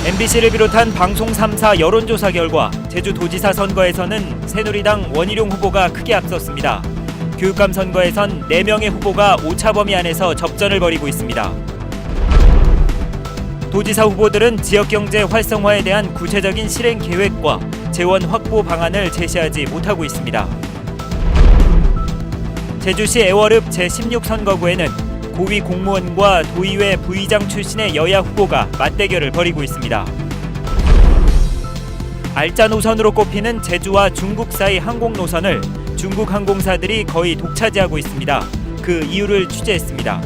MBC를 비롯한 방송 3사 여론조사 결과 제주도지사 선거에서는 새누리당 원희룡 후보가 크게 앞섰습니다. 교육감 선거에선 4명의 후보가 오차 범위 안에서 접전을 벌이고 있습니다. 도지사 후보들은 지역경제 활성화에 대한 구체적인 실행 계획과 재원 확보 방안을 제시하지 못하고 있습니다. 제주시 애월읍 제16선거구에는 고위 공무원과 도의회 부의장 출신의 여야 후보가 맞대결을 벌이고 있습니다. 알짜 노선으로 꼽히는 제주와 중국 사이 항공 노선을 중국 항공사들이 거의 독차지하고 있습니다. 그 이유를 취재했습니다.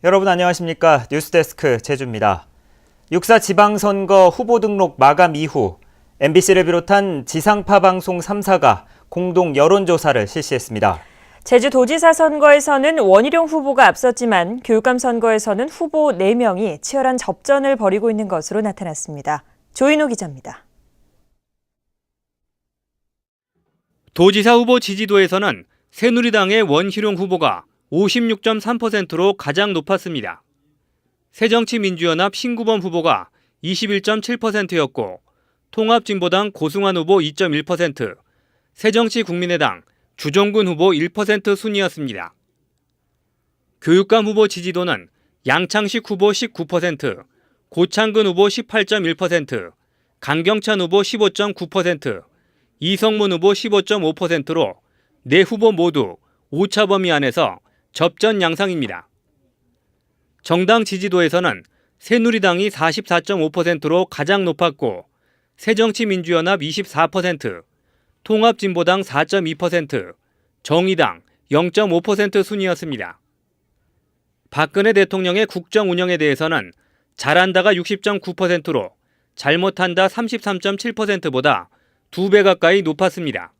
여러분 안녕하십니까? 뉴스데스크 제주입니다. 6.4 지방선거 후보 등록 마감 이후 MBC를 비롯한 지상파 방송 3사가 공동 여론조사를 실시했습니다. 제주도지사 선거에서는 원희룡 후보가 앞섰지만 교육감 선거에서는 후보 4명이 치열한 접전을 벌이고 있는 것으로 나타났습니다. 조인호 기자입니다. 도지사 후보 지지도에서는 새누리당의 원희룡 후보가 56.3%로 가장 높았습니다. 새정치민주연합 신구범 후보가 21.7%였고 통합진보당 고승환 후보 2.1%, 새정치국민의당 주종근 후보 1% 순이었습니다. 교육감 후보 지지도는 양창식 후보 19%, 고창근 후보 18.1%, 강경찬 후보 15.9%, 이성문 후보 15.5%로 4후보 모두 오차 범위 안에서 접전 양상입니다. 정당 지지도에서는 새누리당이 44.5%로 가장 높았고 새정치민주연합 24%, 통합진보당 4.2%, 정의당 0.5% 순이었습니다. 박근혜 대통령의 국정 운영에 대해서는 잘한다가 60.9%로 잘못한다 33.7%보다 2배 가까이 높았습니다.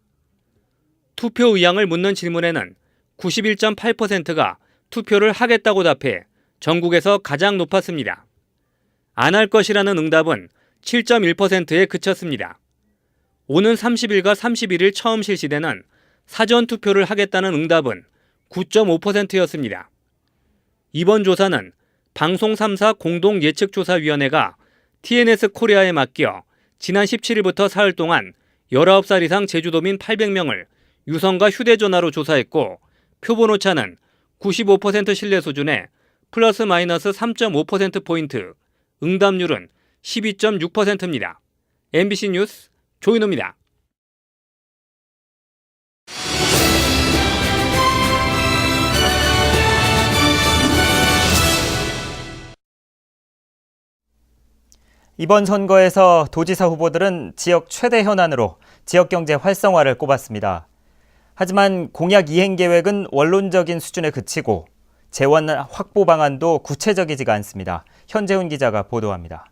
투표 의향을 묻는 질문에는 91.8%가 투표를 하겠다고 답해 전국에서 가장 높았습니다. 안 할 것이라는 응답은 7.1%에 그쳤습니다. 오는 30일과 31일 처음 실시되는 사전투표를 하겠다는 응답은 9.5%였습니다. 이번 조사는 방송 3사 공동예측조사위원회가 TNS 코리아에 맡겨 지난 17일부터 사흘 동안 19살 이상 제주도민 800명을 유선과 휴대전화로 조사했고 표본 오차는 95% 신뢰 수준에 플러스 마이너스 3.5%포인트, 응답률은 12.6%입니다. MBC 뉴스 조인호입니다. 이번 선거에서 도지사 후보들은 지역 최대 현안으로 지역경제 활성화를 꼽았습니다. 하지만 공약 이행 계획은 원론적인 수준에 그치고 재원 확보 방안도 구체적이지가 않습니다. 현재훈 기자가 보도합니다.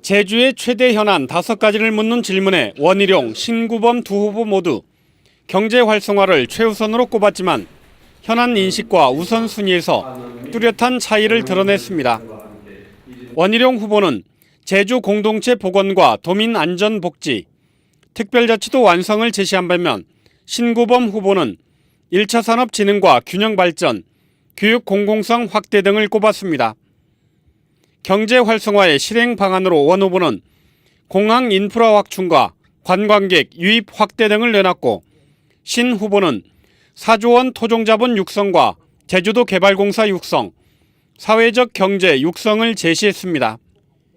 제주의 최대 현안 5가지를 묻는 질문에 원희룡, 신구범 두 후보 모두 경제 활성화를 최우선으로 꼽았지만 현안 인식과 우선순위에서 뚜렷한 차이를 드러냈습니다. 원희룡 후보는 제주 공동체 복원과 도민 안전 복지, 특별자치도 완성을 제시한 반면 신구범 후보는 1차 산업 진흥과 균형 발전, 교육 공공성 확대 등을 꼽았습니다. 경제 활성화의 실행 방안으로 원 후보는 공항 인프라 확충과 관광객 유입 확대 등을 내놨고 신 후보는 4조 원 토종자본 육성과 제주도 개발공사 육성, 사회적 경제 육성을 제시했습니다.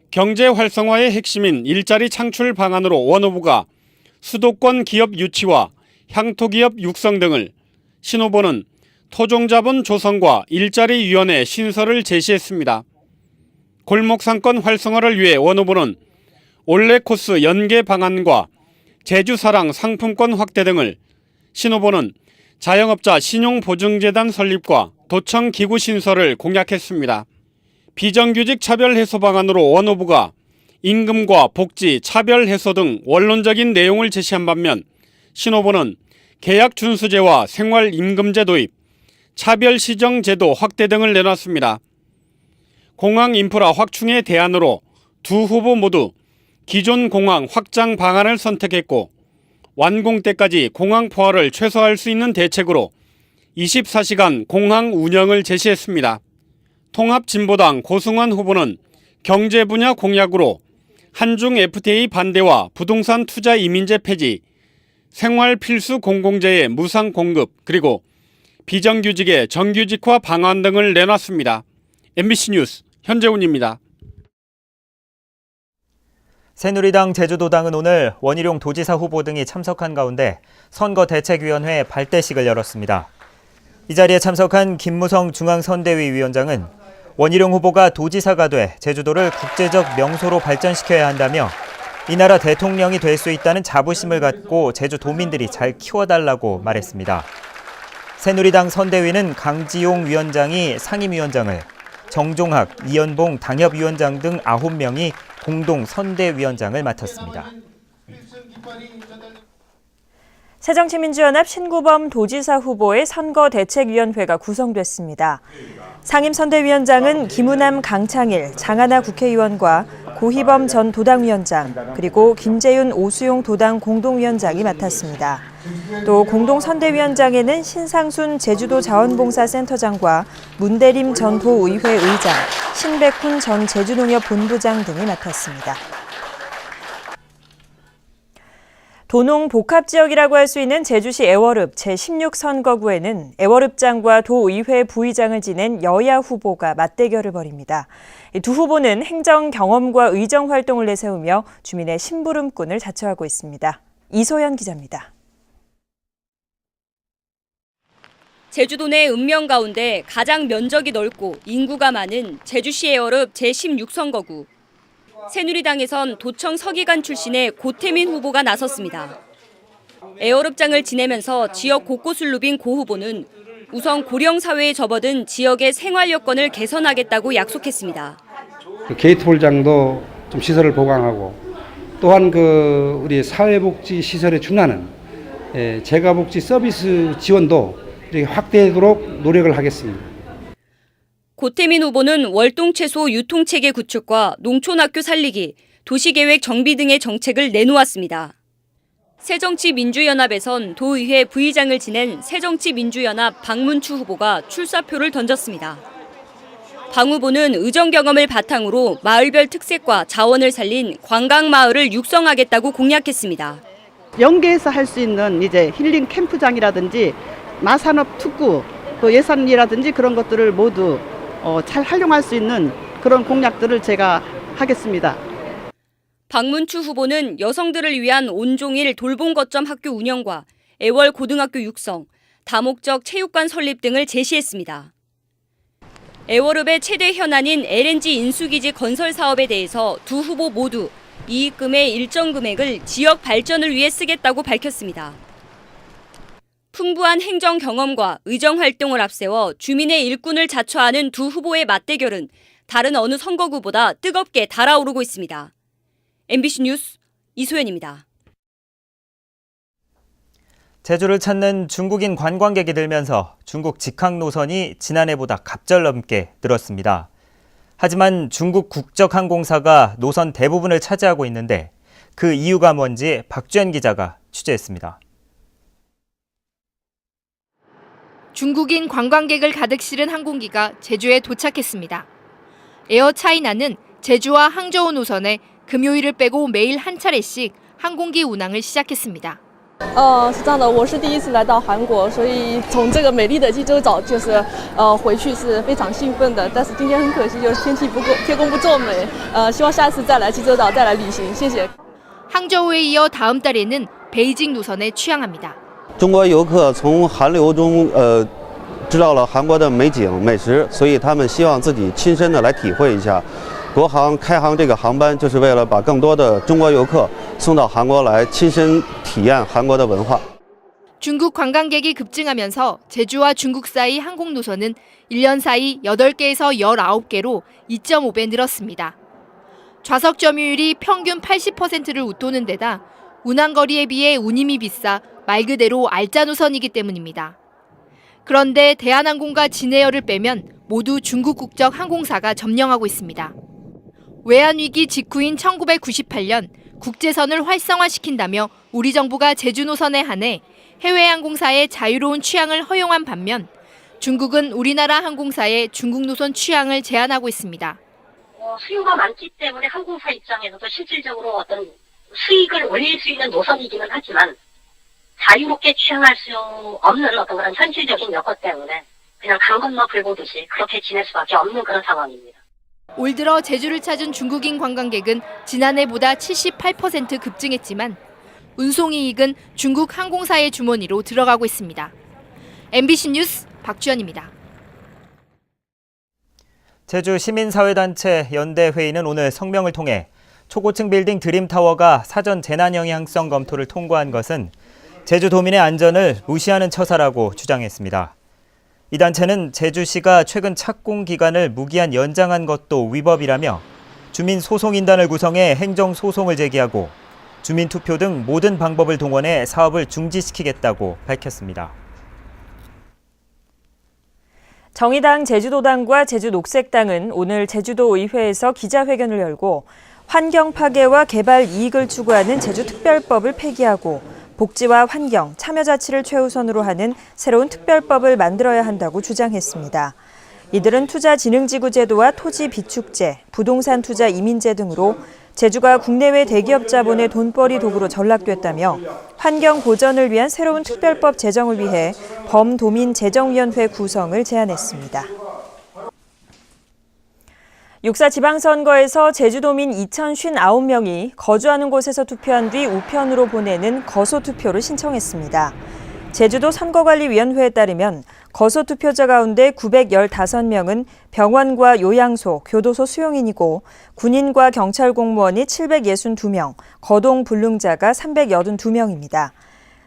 경제 활성화의 핵심인 일자리 창출 방안으로 원 후보가 수도권 기업 유치와 향토기업 육성 등을, 신 후보는 토종자본 조성과 일자리위원회 신설을 제시했습니다. 골목상권 활성화를 위해 원 후보는 올레 코스 연계 방안과 제주사랑 상품권 확대 등을, 신 후보는 자영업자 신용보증재단 설립과 도청 기구 신설을 공약했습니다. 비정규직 차별 해소 방안으로 원 후보가 임금과 복지, 차별 해소 등 원론적인 내용을 제시한 반면 신 후보는 계약 준수제와 생활임금제 도입, 차별시정제도 확대 등을 내놨습니다. 공항 인프라 확충의 대안으로 두 후보 모두 기존 공항 확장 방안을 선택했고 완공 때까지 공항 포화를 최소화할 수 있는 대책으로 24시간 공항 운영을 제시했습니다. 통합진보당 고승환 후보는 경제 분야 공약으로 한중 FTA 반대와 부동산 투자 이민제 폐지, 생활 필수 공공재의 무상 공급, 그리고 비정규직의 정규직화 방안 등을 내놨습니다. MBC 뉴스 현재훈입니다. 새누리당 제주도당은 오늘 원희룡 도지사 후보 등이 참석한 가운데 선거대책위원회 발대식을 열었습니다. 이 자리에 참석한 김무성 중앙선대위 위원장은 원희룡 후보가 도지사가 돼 제주도를 국제적 명소로 발전시켜야 한다며 이 나라 대통령이 될 수 있다는 자부심을 갖고 제주 도민들이 잘 키워달라고 말했습니다. 새누리당 선대위는 강지용 위원장이 상임위원장을, 정종학, 이연봉 당협위원장 등 9명이 공동 선대위원장을 맡았습니다. 새정치민주연합 신구범 도지사 후보의 선거대책위원회가 구성됐습니다. 상임선대위원장은 김우남, 강창일, 장하나 국회의원과 고희범 전 도당위원장, 그리고 김재윤, 오수용 도당 공동위원장이 맡았습니다. 또 공동선대위원장에는 신상순 제주도 자원봉사센터장과 문대림 전 도의회 의장, 신백훈 전 제주농협본부장 등이 맡았습니다. 도농 복합지역이라고 할 수 있는 제주시 애월읍 제16선거구에는 애월읍장과 도의회 부의장을 지낸 여야 후보가 맞대결을 벌입니다. 두 후보는 행정 경험과 의정 활동을 내세우며 주민의 심부름꾼을 자처하고 있습니다. 이소연 기자입니다. 제주도 내 읍면 가운데 가장 면적이 넓고 인구가 많은 제주시 애월읍 제16선거구. 새누리당에선 도청 서기관 출신의 고태민 후보가 나섰습니다. 애월읍장을 지내면서 지역 곳곳을 누빈 고 후보는 우선 고령 사회에 접어든 지역의 생활 여건을 개선하겠다고 약속했습니다. 게이트홀장도 좀 시설을 보강하고 또한 우리 사회복지 시설에 준하는 재가복지 서비스 지원도 이렇게 확대하도록 노력을 하겠습니다. 고태민 후보는 월동채소 유통체계 구축과 농촌학교 살리기, 도시계획 정비 등의 정책을 내놓았습니다. 새정치민주연합에선 도의회 부의장을 지낸 새정치민주연합 박문추 후보가 출사표를 던졌습니다. 박 후보는 의정 경험을 바탕으로 마을별 특색과 자원을 살린 관광마을을 육성하겠다고 공약했습니다. 연계해서 할 수 있는 이제 힐링 캠프장이라든지 마산업 특구, 또 예산이라든지 그런 것들을 모두 잘 활용할 수 있는 그런 공약들을 제가 하겠습니다. 박문추 후보는 여성들을 위한 온종일 돌봄 거점 학교 운영과 애월 고등학교 육성, 다목적 체육관 설립 등을 제시했습니다. 애월읍의 최대 현안인 LNG 인수기지 건설 사업에 대해서 두 후보 모두 이익금의 일정 금액을 지역 발전을 위해 쓰겠다고 밝혔습니다. 풍부한 행정 경험과 의정 활동을 앞세워 주민의 일꾼을 자처하는 두 후보의 맞대결은 다른 어느 선거구보다 뜨겁게 달아오르고 있습니다. MBC 뉴스 이소연입니다. 제주를 찾는 중국인 관광객이 늘면서 중국 직항 노선이 지난해보다 갑절넘게 늘었습니다. 하지만 중국 국적항공사가 노선 대부분을 차지하고 있는데 그 이유가 뭔지 박주연 기자가 취재했습니다. 중국인 관광객을 가득 실은 항공기가 제주에 도착했습니다. 에어차이나는 제주와 항저우 노선에 금요일을 빼고 매일 한 차례씩 항공기 운항을 시작했습니다. 是这样的，我是第一次来到韩国，所以从这个美丽的济州岛回去是非常兴奋的。但是今天很可惜，就是天公不作美，希望下次再来济州岛再来旅行，谢谢。 항저우에 이어 다음 달에는 베이징 노선에 취항합니다. 中国游客从韩流中知道了韩国的美景美食，所以他们希望自己亲身的来体会一下。国航开航这个航班就是为了把更多的中国游客送到韩国来亲身体验韩国的文化。 중국 관광객이 급증하면서 제주와 중국 사이 항공 노선은 1년 사이 8개에서 19개로 2.5배 늘었습니다. 좌석 점유율이 평균 80%를 웃도는 데다 운항거리에 비해 운임이 비싸 말 그대로 알짜 노선이기 때문입니다. 그런데 대한항공과 진에어를 빼면 모두 중국 국적 항공사가 점령하고 있습니다. 외환위기 직후인 1998년 국제선을 활성화시킨다며 우리 정부가 제주 노선에 한해 해외 항공사의 자유로운 취항을 허용한 반면 중국은 우리나라 항공사의 중국 노선 취항을 제한하고 있습니다. 수요가 많기 때문에 항공사 입장에서도 실질적으로 어떤 수익을 올릴 수 있는 노선이기는 하지만 자유롭게 취항할 수 없는 어떤 그런 현실적인 여건 때문에 그냥 강 건너 불 보듯이 그렇게 지낼 수밖에 없는 그런 상황입니다. 올 들어 제주를 찾은 중국인 관광객은 지난해보다 78% 급증했지만 운송이익은 중국 항공사의 주머니로 들어가고 있습니다. MBC 뉴스 박주연입니다. 제주 시민사회단체 연대회의는 오늘 성명을 통해 초고층 빌딩 드림타워가 사전 재난 영향성 검토를 통과한 것은 제주도민의 안전을 무시하는 처사라고 주장했습니다. 이 단체는 제주시가 최근 착공 기간을 무기한 연장한 것도 위법이라며 주민소송인단을 구성해 행정소송을 제기하고 주민투표 등 모든 방법을 동원해 사업을 중지시키겠다고 밝혔습니다. 정의당 제주도당과 제주녹색당은 오늘 제주도 의회에서 기자회견을 열고 환경 파괴와 개발 이익을 추구하는 제주특별법을 폐기하고 복지와 환경, 참여자치를 최우선으로 하는 새로운 특별법을 만들어야 한다고 주장했습니다. 이들은 투자진흥지구 제도와 토지 비축제, 부동산 투자 이민제 등으로 제주가 국내외 대기업 자본의 돈벌이 도구로 전락됐다며 환경 보전을 위한 새로운 특별법 제정을 위해 범도민 재정위원회 구성을 제안했습니다. 6.4 지방선거에서 제주도민 2,059명이 거주하는 곳에서 투표한 뒤 우편으로 보내는 거소투표를 신청했습니다. 제주도 선거관리위원회에 따르면 거소투표자 가운데 915명은 병원과 요양소, 교도소 수용인이고 군인과 경찰 공무원이 762명, 거동불능자가 382명입니다.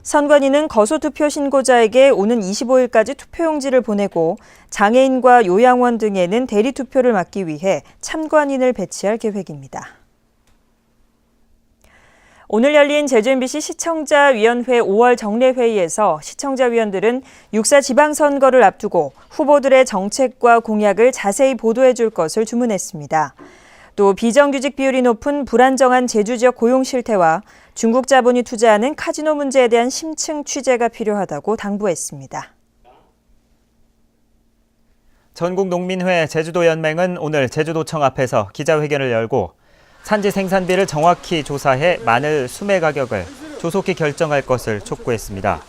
선관위는 거소투표 신고자에게 오는 25일까지 투표용지를 보내고 장애인과 요양원 등에는 대리투표를 막기 위해 참관인을 배치할 계획입니다. 오늘 열린 제주 MBC 시청자위원회 5월 정례회의에서 시청자위원들은 6.4 지방선거를 앞두고 후보들의 정책과 공약을 자세히 보도해 줄 것을 주문했습니다. 또 비정규직 비율이 높은 불안정한 제주 지역 고용 실태와 중국 자본이 투자하는 카지노 문제에 대한 심층 취재가 필요하다고 당부했습니다. 전국농민회 제주도연맹은 오늘 제주도청 앞에서 기자회견을 열고 산지 생산비를 정확히 조사해 마늘 수매 가격을 조속히 결정할 것을 촉구했습니다.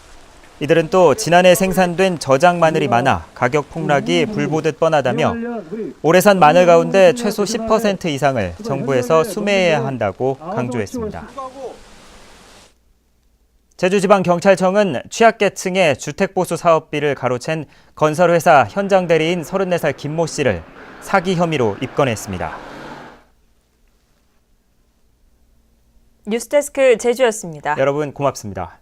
이들은 또 지난해 생산된 저장 마늘이 많아 가격 폭락이 불보듯 뻔하다며 올해 산 마늘 가운데 최소 10% 이상을 정부에서 수매해야 한다고 강조했습니다. 제주지방경찰청은 취약계층의 주택보수 사업비를 가로챈 건설회사 현장 대리인 34살 김모 씨를 사기 혐의로 입건했습니다. 뉴스데스크 제주였습니다. 여러분 고맙습니다.